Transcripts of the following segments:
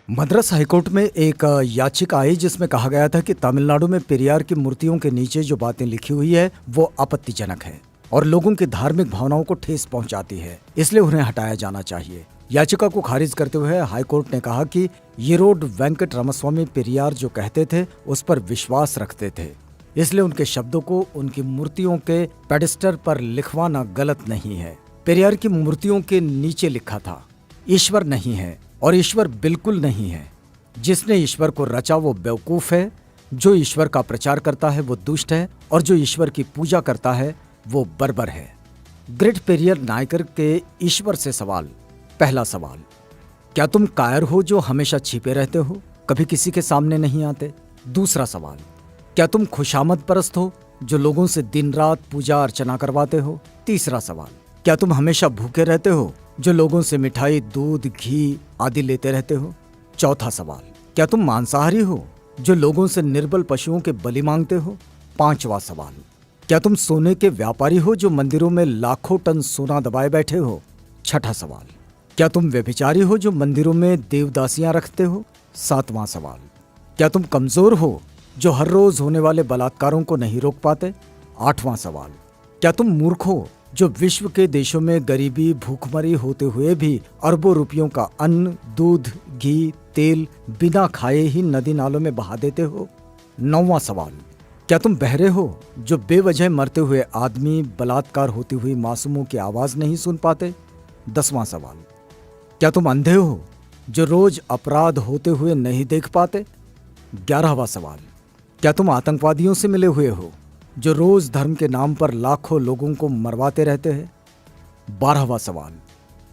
Madras high court में एक याचिका आई जिसमें कहा गया था कि तमिलनाडु में पेरियार की मूर्तियों के नीचे जो बातें लिखी हुई है वो आपत्तिजनक है और लोगों की धार्मिक भावनाओं को ठेस पहुंचाती है, इसलिए उन्हें हटाया जाना चाहिए। याचिका को खारिज करते हुए हाईकोर्ट ने कहा कि येरोड वेंकट रामास्वामी पेरियार जो कहते थे उस पर विश्वास रखते थे, इसलिए उनके शब्दों को उनकी मूर्तियों के पेडेस्टल पर लिखवाना गलत नहीं है। पेरियार की मूर्तियों के नीचे लिखा था, ईश्वर नहीं है और ईश्वर बिल्कुल नहीं है। जिसने ईश्वर को रचा वो बेवकूफ है, जो ईश्वर का प्रचार करता है वो दुष्ट है और जो ईश्वर की पूजा करता है वो बर्बर है। ग्रेट पेरियर नायकर के ईश्वर से सवाल। पहला सवाल, क्या तुम कायर हो जो हमेशा छिपे रहते हो, कभी किसी के सामने नहीं आते? दूसरा सवाल, क्या तुम खुशामद परस्त हो जो लोगों से दिन रात पूजा अर्चना करवाते हो? तीसरा सवाल, क्या तुम हमेशा भूखे रहते हो जो लोगों से मिठाई, दूध, घी आदि लेते रहते हो? चौथा सवाल, क्या तुम मांसाहारी हो जो लोगों से निर्बल पशुओं के बलि मांगते हो? पांचवा सवाल, क्या तुम सोने के व्यापारी हो जो मंदिरों में लाखों टन सोना दबाए बैठे हो? छठा सवाल, क्या तुम व्यभिचारी हो जो मंदिरों में देवदासियां रखते हो? सातवां सवाल, क्या तुम कमजोर हो जो हर रोज होने वाले बलात्कारों को नहीं रोक पाते? आठवां सवाल, क्या तुम मूर्ख हो जो विश्व के देशों में गरीबी, भूखमरी होते हुए भी अरबों रुपयों का अन्न, दूध, घी, तेल बिना खाए ही नदी नालों में बहा देते हो? नौवां सवाल, क्या तुम बहरे हो जो बेवजह मरते हुए आदमी, बलात्कार होती हुई मासूमों की आवाज नहीं सुन पाते? 10वां सवाल, क्या तुम अंधे हो जो रोज अपराध होते हुए नहीं देख पाते? 11वां सवाल, क्या तुम आतंकवादियों से मिले हुए हो जो रोज धर्म के नाम पर लाखों लोगों को मरवाते रहते हैं? 12वां सवाल,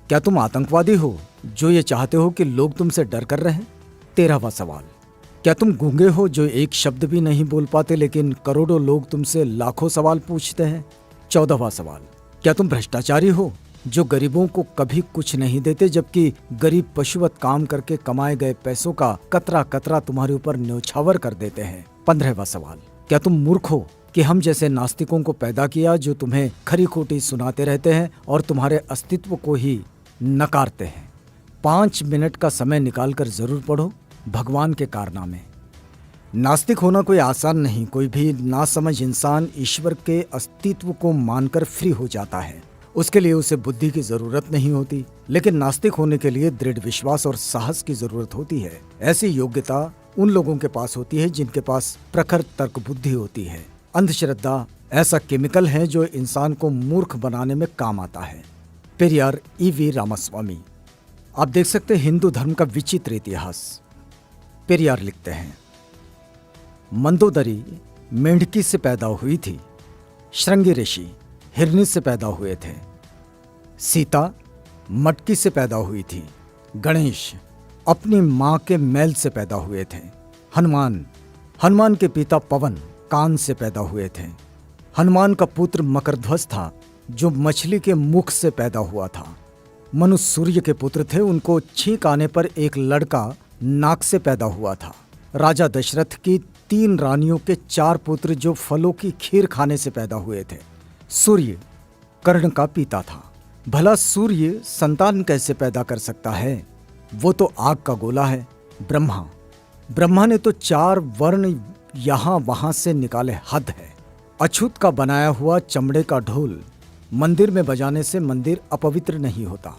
क्या तुम आतंकवादी हो जो ये चाहते हो कि लोग तुमसे डर कर रहें? 13वां सवाल, क्या तुम गूंगे हो जो एक शब्द भी नहीं बोल पाते लेकिन करोड़ों लोग तुमसे लाखों सवाल पूछते हैं? 14वां सवाल, क्या तुम भ्रष्टाचारी हो जो गरीबों को कभी कुछ नहीं देते जबकि गरीब पशुवत काम करके कमाए गए पैसों का कतरा कतरा तुम्हारे ऊपर न्योछावर कर देते हैं? 15वां सवाल, क्या तुम मूर्ख हो कि हम जैसे नास्तिकों को पैदा किया जो तुम्हें खरी खोटी सुनाते रहते हैं और तुम्हारे अस्तित्व को ही नकारते हैं? 5 मिनट का समय निकालकर जरूर पढ़ो भगवान के कारनामे। नास्तिक होना कोई आसान नहीं। कोई भी नासमझ इंसान ईश्वर के अस्तित्व को मानकर फ्री हो जाता है, उसके लिए उसे बुद्धि की जरूरत नहीं होती, लेकिन नास्तिक होने के लिए दृढ़ विश्वास और साहस की जरूरत होती है। ऐसी योग्यता उन लोगों के पास होती है जिनके पास प्रखर तर्क बुद्धि होती है। अंधश्रद्धा ऐसा केमिकल है जो इंसान को मूर्ख बनाने में काम आता है। पेरियार ईवी रामास्वामी। आप देख सकते हैं हिंदू धर्म का विचित्र इतिहास। पेरियार लिखते हैं, मंदोदरी मेंढकी से पैदा हुई थी, श्रृंगी ऋषि हिरनी से पैदा हुए थे, सीता मटकी से पैदा हुई थी, गणेश अपनी मां के मैल से पैदा हुए थे, हनुमान के पिता पवन कान से पैदा हुए थे, हनुमान का पुत्र मकरध्वज था जो मछली के मुख से पैदा हुआ था, मनु सूर्य के पुत्र थे, उनको छींक आने पर एक लड़का नाक से पैदा हुआ था, राजा दशरथ की 3 रानियों के 4 पुत्र जो फलों की खीर खाने से पैदा हुए थे, सूर्य कर्ण का पिता था। भला सूर्य संतान कैसे पैदा कर सकता है? वो तो आग का गोला है। ब्रह्मा ने तो 4 वर्ण यहां वहां से निकाले, हद है। अछूत का बनाया हुआ चमड़े का ढोल मंदिर में बजाने से मंदिर अपवित्र नहीं होता।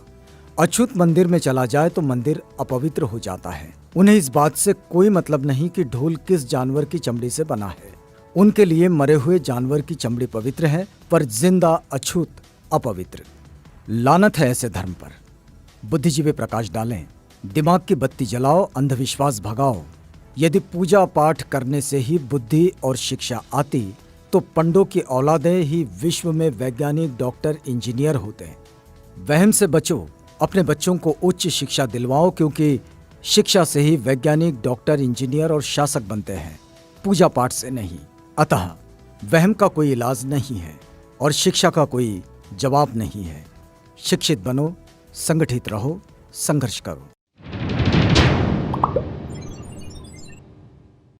अछूत मंदिर में चला जाए तो मंदिर अपवित्र हो जाता है। उन्हें इस बात से कोई मतलब नहीं कि ढोल किस जानवर की चमड़ी से बना है। उनके लिए मरे हुए जानवर की चमड़ी पवित्र है पर जिंदा अछूत अपवित्र। लानत है ऐसे धर्म पर। बुद्धिजीवी प्रकाश डालें, दिमाग की बत्ती जलाओ, अंधविश्वास भगाओ। यदि पूजा पाठ करने से ही बुद्धि और शिक्षा आती तो पंडों की औलादें ही विश्व में वैज्ञानिक, डॉक्टर, इंजीनियर होते। वहम से बचो, अपने बच्चों को उच्च शिक्षा दिलवाओ क्योंकि शिक्षा से ही वैज्ञानिक, डॉक्टर, इंजीनियर और शासक बनते हैं, पूजा पाठ से नहीं। अतः वहम का कोई इलाज नहीं है और शिक्षा का कोई जवाब नहीं है। शिक्षित बनो, संगठित रहो, संघर्ष करो।